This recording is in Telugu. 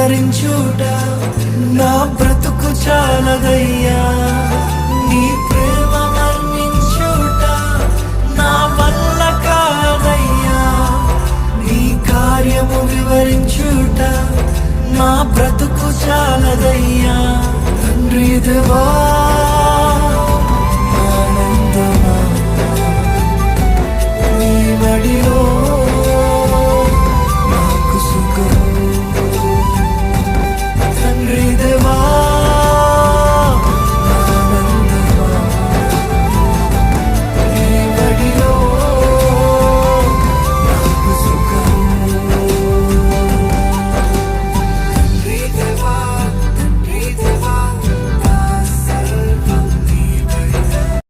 వివరించుట నా బ్రతుకు చాలదయ్యా. నీ ప్రేమ వర్ణించుట నా వల్ల కాదయ్యా. నీ కార్యము వివరించుట నా బ్రతుకు చాలదయ్యా. తండ్రి దేవా